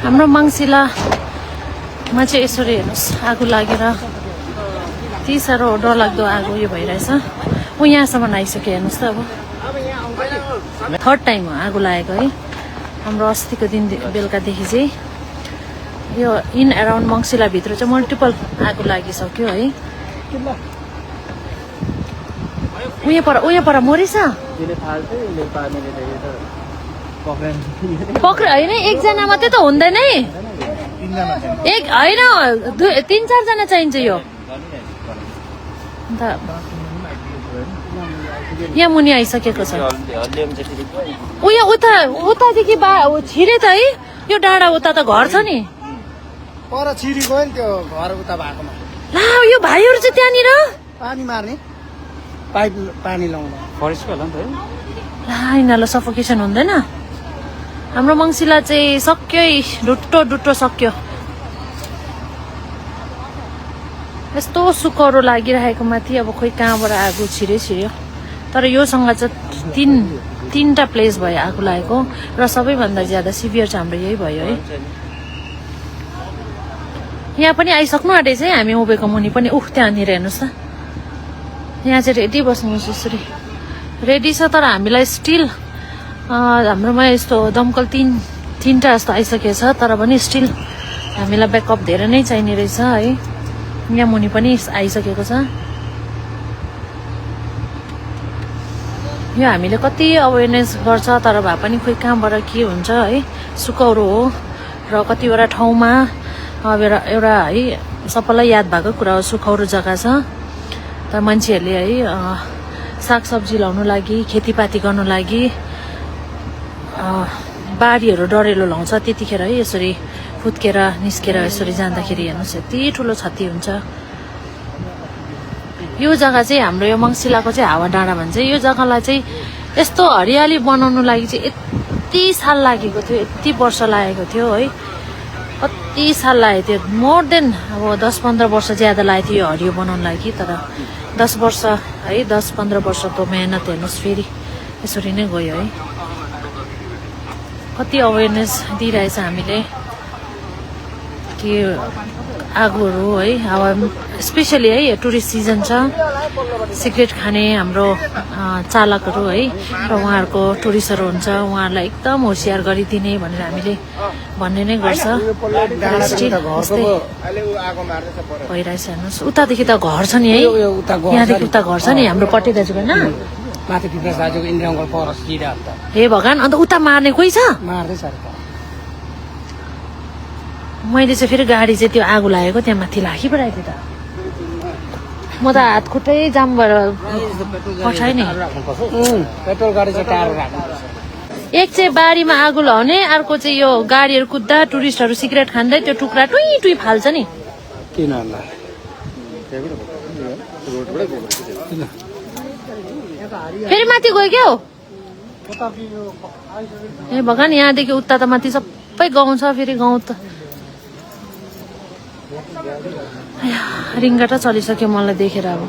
हाम्रो मङ्सिलामा चाहिँ यसरी हेर्नुहोस् आगो लागेर यति साह्रो डरलाग्दो आगो यो भइरहेछ। ऊ यहाँसम्म आइसक्यो हेर्नुहोस् त। अब थर्ड टाइम हो आगो लागेको है। हाम्रो अस्तिको दिन बेलुकादेखि चाहिँ यो इन एराउन्ड मङ्सिलाभित्र चाहिँ मल्टिपल आगो लागिसक्यो है। उयो पर मरेछ पक्र होइन, एकजना मात्रै त हुँदैन है। एक होइन, 3-4 जना चाहिन्छ यो। अन्त यहाँ मुनि आइसकेको छ। उयो उतादेखि छिरे त है। यो डाँडा उता त घर छ नि, पर छिरी गयो नि त्यो घर उता भएकोमा। ला यो भाइहरू चाहिँ त्यहाँनिर पानी मार्ने पाइप पानी लाउनु फरेस्टको होला नि त है। ला यिनीहरूलाई सफोकेसन हुँदैन। हाम्रो मङ्सिला चाहिँ सक्यो, डुट्टो सक्यो। यस्तो सुकौरो लागिरहेको माथि अब खोइ कहाँबाट आगो छिर्यो। तर योसँग चाहिँ तीनटा प्लेस भयो आगो लागेको र सबैभन्दा ज्यादा सिभियर चाहिँ हाम्रो यही भयो है। यहाँ पनि आइसक्नु आँटेछ है हामी उभिएको मुनि पनि। त्यहाँनिर हेर्नुहोस् त, यहाँ चाहिँ रेडी बस्नुहोस्। यसरी रेडी छ, तर हामीलाई स्टिल हाम्रोमा यस्तो दमकल तीनटा जस्तो आइसकेको छ, तर पनि स्टिल हामीलाई ब्याकअप धेरै नै चाहिने रहेछ है। यहाँ मुनि पनि आइसकेको छ। यो हामीले कति अवेरनेस गर्छ, तर भए पनि खोइ कहाँबाट के हुन्छ है। सुकौरो हो र कतिवटा ठाउँमा एउटा है सबैलाई याद भएको कुरा हो, सुकौरो जग्गा छ। तर मान्छेहरूले है सागसब्जी लाउनु लागि, खेतीपाती गर्नु लागि बारीहरू डरेलो लाउँछ। त्यतिखेर है यसरी फुत्केर निस्केर यसरी जाँदाखेरि हेर्नुहोस् यति ठुलो क्षति हुन्छ। यो जग्गा चाहिँ हाम्रो यो मङ्सिलाको चाहिँ हावा डाँडा भन्छ। यो जग्गालाई चाहिँ यस्तो हरियाली बनाउनु लागि चाहिँ यति साल लागेको थियो, यति वर्ष लागेको थियो है। कति साल लागेको थियो, मोर देन अब 10-15 वर्ष ज्यादा लागेको थियो यो हरियो बनाउनु लागि। तर 10 वर्ष है, 10-15 वर्षको मेहनत हेर्नुहोस् फेरि यसरी नै गयो है। कति अवेरनेस दिइरहेछ हामीले कि आगोहरू है। अब स्पेसली है टुरिस्ट सिजन छ, सिगरेट खाने हाम्रो चालकहरू है र उहाँहरूको टुरिस्टहरू हुन्छ, उहाँहरूलाई एकदम होसियार गरिदिने भनेर हामीले भन्ने नै गर्छ। भइरहेछ हेर्नुहोस्। उतादेखि त घर छ नि है, यहाँदेखि उता घर छ नि हाम्रो पट्टे दाजुको होइन। हे भगवान्, अन्त उता मार्ने कोही छ? मैले चाहिँ फेरि गाडी चाहिँ त्यो आगो लागेको त्यहाँ माथि लागिपराएको थिएँ त। म त हात खुट्टै जाम भएर पठाएँ नि। पेट्रोल गाडी चाहिँ टाढो राख्नुपर्छ। एक चाहिँ बारीमा आगो लाउने, अर्को चाहिँ यो गाडीहरू कुद्दा टुरिस्टहरू सिगरेट खाँदै त्यो टुक्रा टुई फाल्छ नि। फेरि माथि गयो क्या हो। ए भगवान्, यहाँदेखि उता त माथि सबै गाउँ छ। फेरि गाउँ त रिङ्गटा चलिसक्यो मलाई देखेर। अब